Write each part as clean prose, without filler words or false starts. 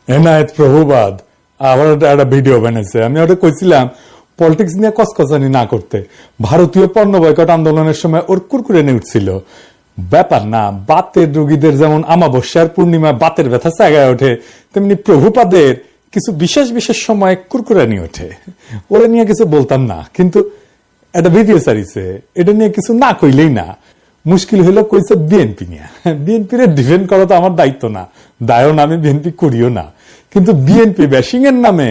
এনায়েত প্রভুবাদ আবার একটা ভিডিও বানাইছে। আমি ওটা কইছিলাম পলিটিক্স নিয়ে কসকসানি না করতে। ভারতীয় পণ্য বয়কট আন্দোলনের সময় ওর কুরকুরে নিয়ে উঠছিল। ব্যাপার না, বাতের রোগীদের যেমন আমাবস্যার পূর্ণিমা বাতের ব্যথা জায়গায় ওঠে, তেমনি প্রভুপাদের কিছু বিশেষ বিশেষ সময় কুরকুরে নিয়ে ওঠে। ওরা নিয়ে কিছু বলতাম না, কিন্তু একটা ভিডিও সারিছে, এটা নিয়ে কিছু না কইলেই না। মুশকিল হইলো কইছে বিএনপি নিয়ে। বিএনপি রে ডিফেন্ড করা তো আমার দায়িত্ব না, দায়ও না, আমি বিএনপি করিও না। কিন্তু বিএনপি ব্যাশিং এর নামে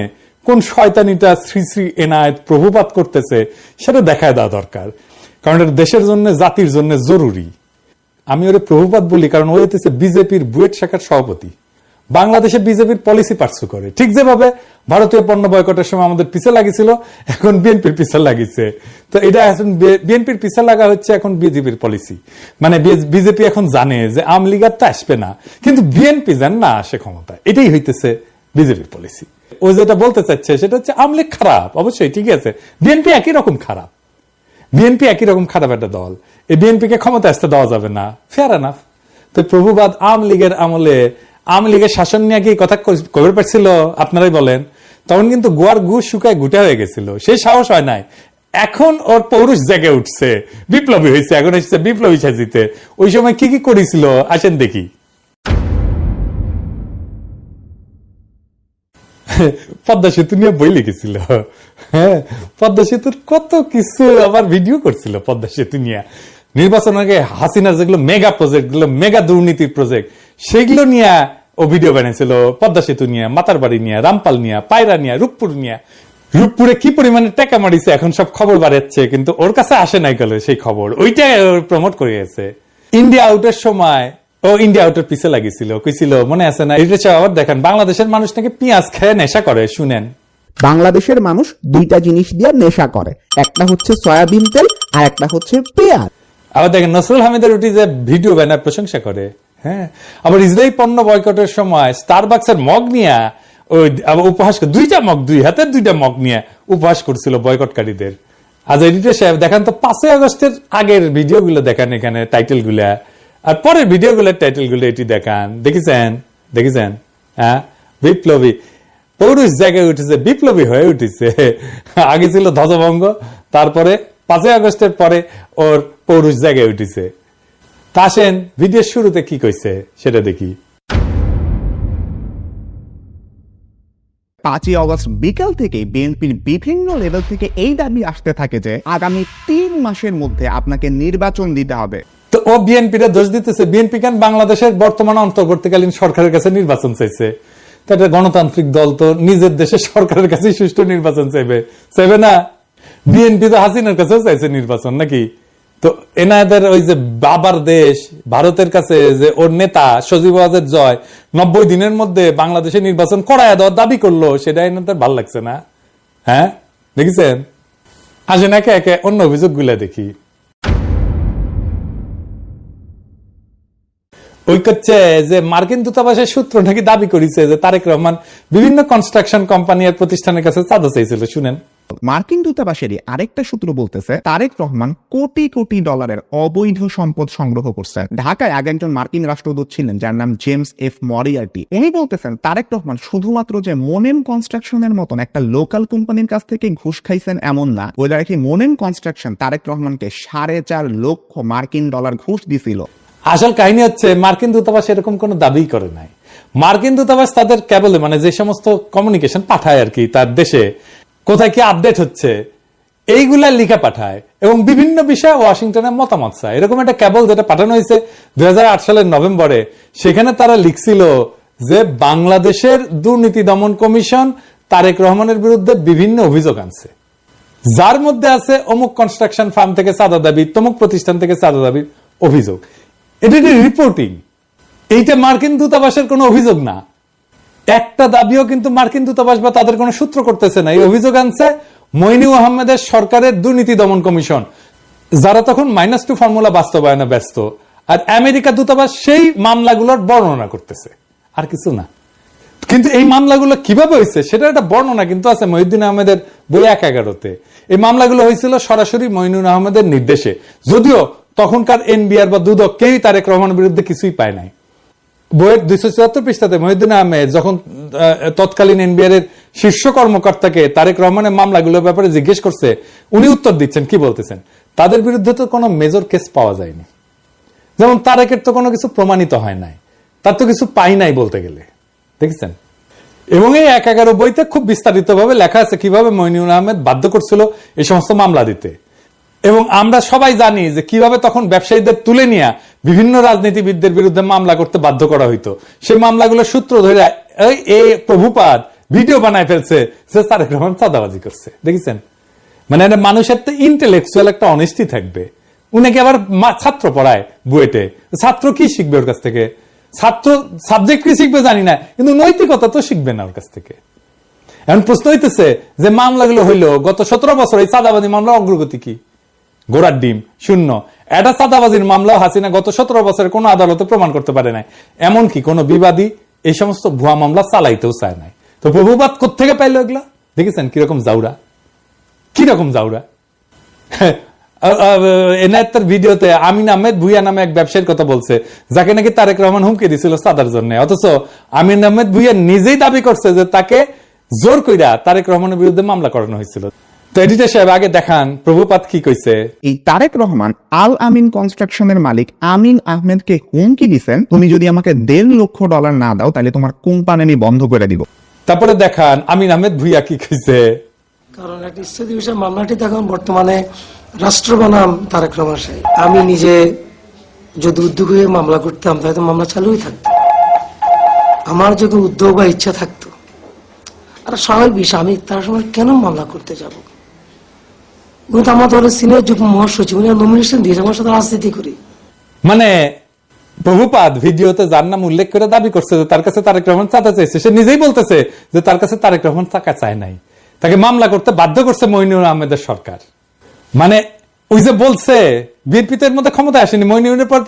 কোন শয়তানিটা শ্রী শ্রী এনায়েত প্রভুপাত করতেছে সেটা দেখায় দেওয়া দরকার, কারণ এটা দেশের জন্য জাতির জন্য জরুরি। আমি ওরে প্রভুপাত বলি কারণ ও হইতেছে বিজেপির বুয়েট শাখার সভাপতি। বাংলাদেশে বিজেপির পলিসি পার্সু করে, ঠিক যেভাবে ভারতীয় পণ্য বয়কটের সময় আমাদের পিছে লাগিয়েছিল, এখন বিএনপির পিছে লাগিয়েছে। তো এটা এখন বিএনপির পিছে লাগা হচ্ছে এখন বিজেপির পলিসি। মানে বিজেপি এখন জানে যে আওয়ামী লীগ আর তো আসবে না, কিন্তু বিএনপি যেন না আসে ক্ষমতা, এটাই হইতেছে বিজেপির পলিসি। ও যেটা বলতে চাচ্ছে সেটা হচ্ছে আওয়ামী লীগ খারাপ, অবশ্যই ঠিক আছে, বিএনপি একই রকম খারাপ। বিএনপি একই রকম খারাপ একটা দল, এই বিএনপি কে ক্ষমতা আসতে দেওয়া যাবে না, ফেয়ার এনাফ। তো প্রভুবাদ আওয়ামী লীগের আমলে আওয়ামী লীগের শাসন নিয়ে কি কথা কবে পারছিল আপনারাই বলেন? তখন কিন্তু গোয়ার গু শুকায় গুটা হয়ে গেছিল, সেই সাহস হয় নাই। এখন ওর পৌরুষ জেগে উঠছে, বিপ্লবী হয়েছে, এখন এসেছে বিপ্লবী সাজিতে। ওই সময় কি কি করেছিল আসেন দেখি। পদ্মা সেতু নিয়ে বই লিখেছিল, হ্যাঁ, পদ্মা সেতুর কত কিছু আবার ভিডিও করছিল পদ্মা সেতু নিয়ে। নির্বাচন আগে হাসিনা যেগুলো মেগা প্রজেক্ট গুলো, মেগা দুর্নীতির প্রজেক্ট, সেগুলো নিয়ে ও ভিডিও বানিয়েছিল। পদ্মা সেতু নিয়ে, মাতারবাড়ি নিয়ে, রামপাল নিয়ে, পায়রা নিয়ে, রূপপুর নিয়ে। রূপপুরে কি পরিমাণে টাকা মারিছে এখন সব খবর বাড়াচ্ছে, কিন্তু ওর কাছে আসে নাই গেল সেই খবর, ওইটা প্রমোট করে গেছে। ইন্ডিয়া আউটের সময় ও ইন্ডিয়া আউটের পিছে লাগিয়েছিল, কইছিল মনে আছে না? এটা আবার দেখেন, বাংলাদেশের মানুষ নাকি পেঁয়াজ খেয়ে নেশা করে। শুনেন, বাংলাদেশের মানুষ দুইটা জিনিস দিয়ে নেশা করে, একটা হচ্ছে সয়াবিন তেল আর একটা হচ্ছে পেঁয়াজ। আবার দেখেন নসরুল হামিদের উঠি যে ভিডিও বানায় প্রশংসা করে, হ্যাঁ। আবার ইসরায়েল পণ্য বয়কটের সময় স্টারবাক্সের মগ নিয়ে ওই উপহাস, দুইটা মগ, দুই হাতের দুইটা মগ নিয়ে উপহাস করছিল বয়কটকারীদের। আজ এডিটর সাহেব দেখান তো 5 আগস্টের আগের ভিডিও গুলো দেখান, এখানে টাইটেল গুলা, আর পরের ভিডিও গুলোর টাইটেল গুলো এটি দেখান। দেখেছেন? হ্যাঁ, বিপ্লবী পৌরুষ জায়গায় উঠেছে, বিপ্লবী হয়ে উঠেছে। আগে ছিল ধ্বজভঙ্গ, তারপরে 5 আগস্টের পরে ওর পৌরুষ জায়গায় উঠেছে। তা আসেন ভিডিওর শুরুতে কি কইছে সেটা দেখি। 5 আগস্ট বিকাল থেকে বিএনপির বিভিন্ন লেভেল থেকে এই দাবি আসতে থাকে যে আগামী 3 মাসের মধ্যে আপনাকে নির্বাচন দিতে হবে। তো ও বিএনপির দোষ দিতেছে। বিএনপি কেন বাংলাদেশের বর্তমান অন্তর্বর্তীকালীন সরকারের কাছে নির্বাচন চাইছে? তো একটা গণতান্ত্রিক দল তো নিজের দেশের সরকারের কাছে সুষ্ঠু নির্বাচন চাইবে না? বিএনপি তো হাসিনার কাছেও চাইছে নির্বাচন নাকি? তো এনাদের ওই যে বাবার দেশ ভারতের কাছে যে ওর নেতা সজীব ওয়াজেদ জয় 90 দিনের মধ্যে বাংলাদেশে নির্বাচন করায় দেওয়ার দাবি করলো, সেটা এনাদের ভালো লাগছে না? হ্যাঁ, দেখেছেন? আসেন একে একে অন্য অভিযোগ গুলা দেখি। ওই করছে যে মার্কিন দূতাবাসের সূত্র নাকি দাবি করেছে যে তারেক রহমান বিভিন্ন কনস্ট্রাকশন কোম্পানি আর প্রতিষ্ঠানের কাছে চাঁদা চাইছিল। শুনেন, মার্কিন দূতাবাসেরই আরেকটা সূত্র বলতেছে তারেক রহমান কোটি কোটি ডলারের অবৈধ সম্পদ সংগ্রহ করছেন। ঢাকায় আগে একজন মার্কিন রাষ্ট্রদূত ছিলেন যার নাম জেমস এফ মরিয়ার্টি। উনি বলতেছেন তারেক রহমান শুধুমাত্র যে মোনেম কনস্ট্রাকশনের মতন একটা লোকাল কোম্পানির কাছ থেকে ঘুষ খাইছেন এমন না, বলে রাখি মোনেম কনস্ট্রাকশন তারেক রহমানকে 4.5 লক্ষ মার্কিন ডলার ঘুষ দিছিল। আসল কাহিনী হচ্ছে মার্কিন দূতাবাস এরকম কোনো দাবি করে নাই। মার্কিন দূতাবাস তাদের কেবল মানে যে সমস্ত কমিউনিকেশন পাঠায় আর কি, তার দেশে কোথায় কি আপডেট হচ্ছে এইগুলা লিখা পাঠায় এবং বিভিন্ন বিষয়ে ওয়াশিংটনে মতামত চায়। এরকম একটা কেবল যেটা পাঠানো হয়েছে 2008 সালের নভেম্বরে, সেখানে তারা লিখছিল যে বাংলাদেশের দুর্নীতি দমন কমিশন তারেক রহমানের বিরুদ্ধে বিভিন্ন অভিযোগ আনছে, যার মধ্যে আছে অমুক কনস্ট্রাকশন ফার্ম থেকে চাঁদা দাবি, তমুক প্রতিষ্ঠান থেকে চাঁদা দাবির অভিযোগ। এটা রিপোর্টিং, এইটা মার্কিন দূতাবাসের কোনো অভিযোগ না। একটা দাবিও কিন্তু মার্কিন দূতাবাস বা তাদের কোনো সূত্র করতেছে না। এই অভিযোগ আনছে মইনুল আহমেদের সরকারের দুর্নীতি দমন কমিশন, যারা তখন -2 ফর্মুলা বাস্তবায়নে ব্যস্ত। আর আমেরিকা দূতাবাস সেই মামলাগুলোর বর্ণনা করতেছে, আর কিছু না। কিন্তু এই মামলাগুলো কিভাবে হয়েছে সেটা একটা বর্ণনা কিন্তু আছে মহিউদ্দিন আহমেদের বই 1/11-তে। এই মামলাগুলো হয়েছিল সরাসরি মইনুল আহমেদের নির্দেশে, যদিও তখনকার এনবিআর বা দুদক কেউই তারেক রহমানের বিরুদ্ধে কিছুই পায় নাই। বইয়ের 274 পৃষ্ঠাতে মহিউদ্দিন আহমেদ যখন তৎকালীন এনবিআর এর শীর্ষ কর্মকর্তাকে তারেক রহমানের মামলাগুলোর ব্যাপারে জিজ্ঞেস করছে, উনি উত্তর দিচ্ছেন, কি বলতেছেন, তাদের বিরুদ্ধে তো কোনো মেজর কেস পাওয়া যায়নি, যেমন তারেকের তো কোনো কিছু প্রমাণিত হয় নাই, তার তো কিছু পাই নাই বলতে গেলে, দেখেছেন। এবং এই 1/11 বইতে খুব বিস্তারিত ভাবে লেখা আছে কিভাবে মইনুল আহমেদ বাধ্য করছিল এই সমস্ত মামলা দিতে। এবং আমরা সবাই জানি যে কিভাবে তখন ব্যবসায়ীদের তুলে নিয়ে বিভিন্ন রাজনীতিবিদদের বিরুদ্ধে মামলা করতে বাধ্য করা হইতো। সেই মামলাগুলোর সূত্র ধরে এই প্রভুপাদ ভিডিও বানায় ফেলছে যে তারেক রহমান চাঁদাবাজি করছে, দেখেছেন। মানে মানুষের তো ইন্টেলেকচুয়াল একটা অনেস্টি থাকবে। উনাকে আবার ছাত্র পড়ায় বুয়েটে, ছাত্র কি শিখবে ওর কাছ থেকে? ছাত্র সাবজেক্ট কি শিখবে জানি না, কিন্তু নৈতিকতা তো শিখবে না ওর কাছ থেকে। এখন প্রশ্ন হইতেছে যে মামলাগুলো হইলো গত 17 বছর, এই চাঁদাবাজি মামলা অগ্রগতি কি? গোড়ার ডিম, শূন্য। এটা চাঁদাবাজির মামলা হাসিনা গত 17 বছরে কোন আদালতে প্রমাণ করতে পারে নাই, এমনকি কোন বিবাদী এই সমস্ত ভুয়া মামলা চালাইতেও চায় নাই। তো প্রভুবাদ কোত্থেকে পাইলো এগুলা? দেখেছেন কিরকম জাউরা, কিরকম জাউরা। এনায়েতের ভিডিওতে আমিন আহমেদ ভুইয়া নামে এক ব্যবসায়ীর কথা বলছে, যাকে নাকি তারেক রহমান হুমকি দিছিল চাঁদার জন্য। অথচ আমিন আহমেদ ভুইয়া নিজেই দাবি করছে যে তাকে জোর কইরা তারেক রহমানের বিরুদ্ধে মামলা করানো হয়েছিল। তো এডিটর সাহেব আগে দেখান প্রভুপাত কি কইছে। এই তারেক রহমান আল আমিন কনস্ট্রাকশনের মালিক আমিন আহমেদকে হুমকি দিচ্ছেন, তুমি যদি আমাকে $1.5 লক্ষ না দাও তাহলে তোমার কোম্পানি আমি বন্ধ করে দিব। তারপরে দেখান আমিন আহমেদ ভুইয়া কি কইছে। কারণ একটা ইস্যু বিষয় মামলাটি এখন বর্তমানে রাষ্ট্র বনাম তারেক রহমান সাহেব। আমি নিজে যদি উদ্যোগ হয়ে মামলা করতাম তাহলে তো মামলা চালুই থাকতো। আমার যদি উদ্যোগ বা ইচ্ছা থাকতো, আর স্বাভাবিক বিষয়, আমি তার সময় কেন মামলা করতে যাব? উনি তো আমার দলের সিনিয়র যুগ্ম মহাসচিব, উনি নমিনেশন দিয়েছে, আমার সাথে রাজনীতি করি। মানে প্রভুপাদ ভিডিওতে যার নাম উল্লেখ করে দাবি করছে যে তার কাছে তারেক রহমান চাঁদা চাইছে, সে নিজেই বলতেছে যে তার কাছে তারেক রহমান টাকা চায় নাই, তাকে মামলা করতে বাধ্য করছে মইনুল আহমেদের সরকার। মানে ওই যে বলছে বিএনপি তো এর মধ্যে ক্ষমতায় আসেনি, মইনুলের পর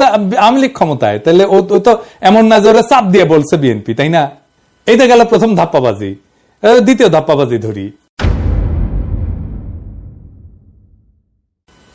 আওয়ামী লীগ ক্ষমতায়, তাহলে ও তো এমন না যে ওরা চাপ দিয়ে বলছে বিএনপি, তাই না? এইটা গেল প্রথম ধাপ্পাবাজি। দ্বিতীয় ধাপ্পাবাজি ধরি,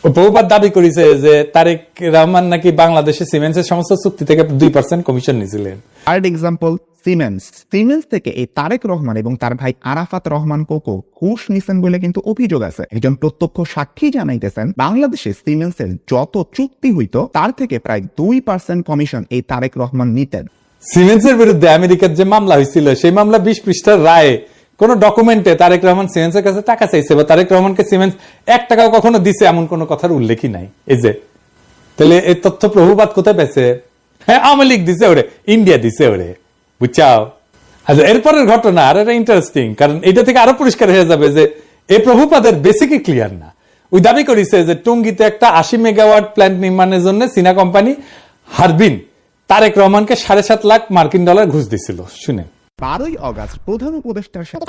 বহুবার দাবি করেছে যে তারেক রহমান নাকি বাংলাদেশে সিমেন্টসের সমস্ত চুক্তি থেকে 2% কমিশন নিয়েছিলেন। Third example siemens. সিমেন্স থেকে এই তারেক রহমান এবং তার ভাই আরাফাত রহমান কোকো ঘুষ নিছেন বলে কিন্তু অভিযোগ আছে। একজন প্রত্যক্ষ সাক্ষী জানাইতেছেন বাংলাদেশে সিমেন্সের যত চুক্তি হইতো তার থেকে প্রায় 2% কমিশন এই তারেক রহমান নিতেন। সিমেন্সের বিরুদ্ধে আমেরিকার যে মামলা হয়েছিল সেই মামলা 20 পৃষ্ঠার রায়ে কোন ডকুমেন্টে তারেক রহমান সিমেন্সের কাছে টাকা চাইছে বা তারেক রহমানকে সিমেন্স 1 টাকাও কখনো দিছে এমন কোন কথার উল্লেখই নাই। এই যে তাহলে এই তথ্য প্রভুপাত কোথায় পেয়েছে? হ্যাঁ, আওয়ামী লীগ দিছে ওরে, ইন্ডিয়া দিছে ওরে, বুঝছাও। আচ্ছা, এরপরের ঘটনা আর এটা ইন্টারেস্টিং, কারণ এটা থেকে আরো পরিষ্কার হয়ে যাবে যে এই প্রভুপাদের বেসিকই ক্লিয়ার না। ওই দাবি করেছে যে টঙ্গীতে একটা 80 মেগাওয়াট প্ল্যান্ট নির্মাণের জন্য চীনা কোম্পানি হারবিন তারেক রহমানকে $7.5 লাখ মার্কিন ডলার ঘুষ দিছিল। শুনে 12ই অগাস্ট প্রধান উপদেষ্টার সাথে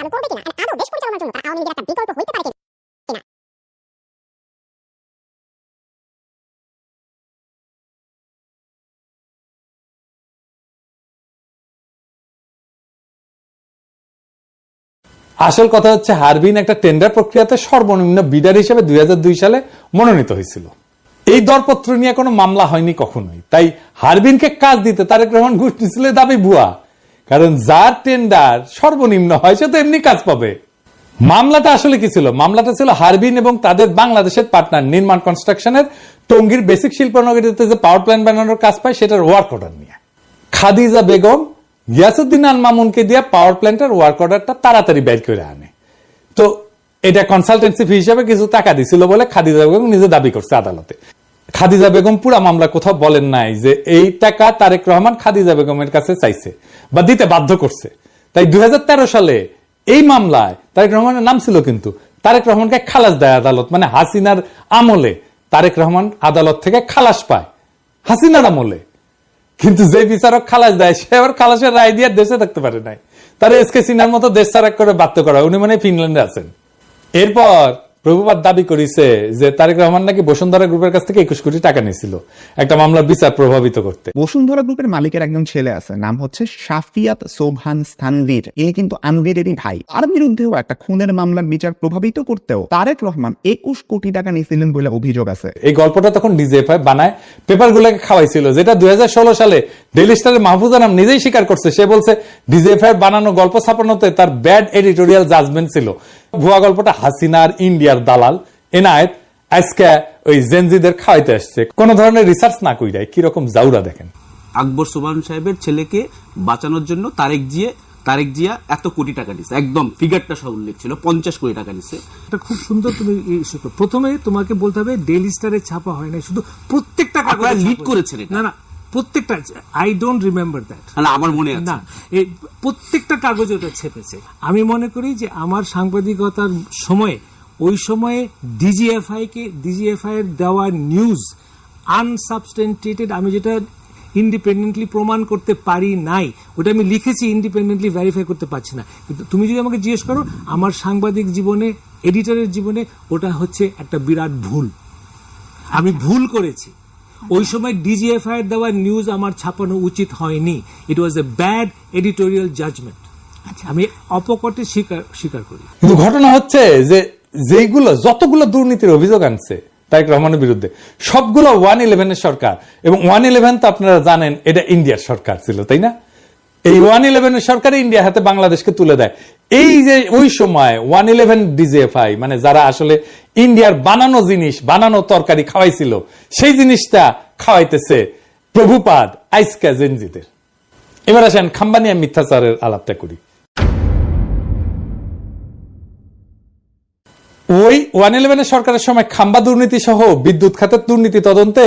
আসল কথা হচ্ছে হারবিন একটা টেন্ডার প্রক্রিয়াতে সর্বনিম্ন বিডার হিসেবে 2002 সালে মনোনীত হয়েছিল। এই দরপত্র নিয়ে কোনো মামলা হয়নি কখনোই। তাই হারবিনকে কাজ দিতে তারেক রহমান ঘুষ দিছিল দাবি ভুয়া, কারণ যার টেন্ডার সর্বনিম্ন হয় সে তো এমনি কাজ পাবে। মামলাটা আসলে কি ছিল? মামলাটা ছিল হারবিন এবং তাদের বাংলাদেশের পার্টনার নির্মাণ কনস্ট্রাকশনের টঙ্গীর বেসিক শিল্পনগরীতে যে পাওয়ার প্ল্যান্ট বানানোর কাজ পায় সেটার ওয়ার্ক অর্ডার নিয়ে। খাদিজা বেগম গিয়াসউদ্দিন আল মামুনকে দিয়ে পাওয়ার প্ল্যান্টের ওয়ার্ক অর্ডারটা তাড়াতাড়ি বের করে আনে। তো এটা কনসালটেন্সি ফি হিসেবে কিছু টাকা দিছিল বলে খাদিজা বেগম নিজে দাবি করছে আদালতে। খাদিজা বেগম পুরা মামলা কোথাও বলেন নাই যে এই টাকা তারেক রহমান খাদিজা বেগমের কাছে চাইছে বা দিতে বাধ্য করছে। তাই 2013 সালে এই মামলায় তারেক রহমানের নাম ছিল, কিন্তু তারেক রহমানকে খালাস দেয় আদালত। মানে হাসিনার আমলে তারেক রহমান আদালত থেকে খালাস পায়, হাসিনার আমলে। কিন্তু যে বিচারক খালাস দেয় সে আবার খালাসের রায় দিয়ে দেশে থাকতে পারে নাই, তার এসকে সিনহার মতো দেশ ছাড়া করে বাধ্য করা। উনি মানে ফিনল্যান্ডে আছেন। এরপর প্রভুপাদ দাবি করেছে যে তারেক রহমান নাকি বসুন্ধরা গ্রুপের কাছ থেকে 21 কোটি টাকা নিয়েছিল একটা মামলার বিচার প্রভাবিত করতে। বসুন্ধরা গ্রুপের মালিকের একজন ছেলে আছে, নাম হচ্ছে শাফিয়াত সোবহান স্থানভীর। এ কিন্তু আনভীরেরই ভাই। তার বিরুদ্ধেও একটা খুনের মামলার বিচার প্রভাবিত করতেও তারেক রহমান 21 কোটি টাকা নিয়েছিলেন বলে অভিযোগ আছে। এই গল্পটা তখন ডিজিএফআই বানায় পেপারগুলোকে খাওয়াইছিল, যেটা 2016 সালে ডেইলি স্টারের মাহফুজ আনাম নিজেই স্বীকার করছে। সে বলছে ডিজিএফআই বানানো গল্প ছাপানোতে তার ব্যাড এডিটোরিয়াল জাজমেন্ট ছিল। ভুয়া গল্পটা হাসিনার ইন্ডিয়ার দালাল এনায়েত আজকে ওই জেনজিদের খাওয়াইতে আসছে, কোন ধরনের রিসার্চ না কইরাই কিরকম জাউরা দেখেন। আকবর সোবহান সাহেবের ছেলেকে বাঁচানোর জন্য তারেক জিয়া এত কোটি টাকা দিচ্ছে, একদম ফিগারটা সব উল্লেখ ছিল, 50 কোটি টাকা দিচ্ছে। এটা খুব সুন্দর। তুমি প্রথমে তোমাকে বলতে হবে ডেইলি স্টারে ছাপা হয় না, শুধু প্রত্যেকটা আপনারা লিড করেছেন এটা। না প্রত্যেকটা, আই ডোন্ট রিমেম্বার দ্যাট। না আমার মনে আছে না, এই প্রত্যেকটা কাগজে ওটা ছেপেছে। আমি মনে করি যে আমার সাংবাদিকতার সময়ে, ওই সময়ে ডিজিএফআই এর দেওয়া নিউজ আনসাবস্টেন্টেটেড, আমি যেটা ইন্ডিপেন্ডেন্টলি প্রমাণ করতে পারি নাই, ওটা আমি লিখেছি, ইন্ডিপেন্ডেন্টলি ভেরিফাই করতে পারছি না। কিন্তু তুমি যদি আমাকে জিজ্ঞেস করো, আমার সাংবাদিক জীবনে, এডিটরের জীবনে ওটা হচ্ছে একটা বিরাট ভুল। আমি ভুল করেছি। ওই সময় ডিজিএফআই এর দেওয়া নিউজ আমার ছাপানো উচিত হয়নি। ইট ওয়াজ এ ব্যাড এডিটোরিয়াল জাজমেন্ট। আমি অপকটে স্বীকার করি। কিন্তু ঘটনা হচ্ছে যে যতগুলো দুর্নীতির অভিযোগ আনছে তারেক রহমানের বিরুদ্ধে, সবগুলো 111 সরকার, এবং 111 তো আপনারা জানেন এটা ইন্ডিয়ার সরকার ছিল, তাই না? এই 111 সরকার ইন্ডিয়া হাতে বাংলাদেশকে তুলে দেয়। এই যে ওই সময় 111 ডিজিএফআই মানে যারা আসলে ইন্ডিয়ার বানানো জিনিস, বানানো তরকারি খাওয়াইছিল, সেই জিনিসটা খাওয়াইতেছে প্রভুপাদ আইসকা জেনজিদের। এবার আসেন খাম্বানিয়া মিথ্যাচারের আলাপটা করি। ওই 111 সরকারের সময় খাম্বা দুর্নীতি সহ বিদ্যুৎ খাতের দুর্নীতি তদন্তে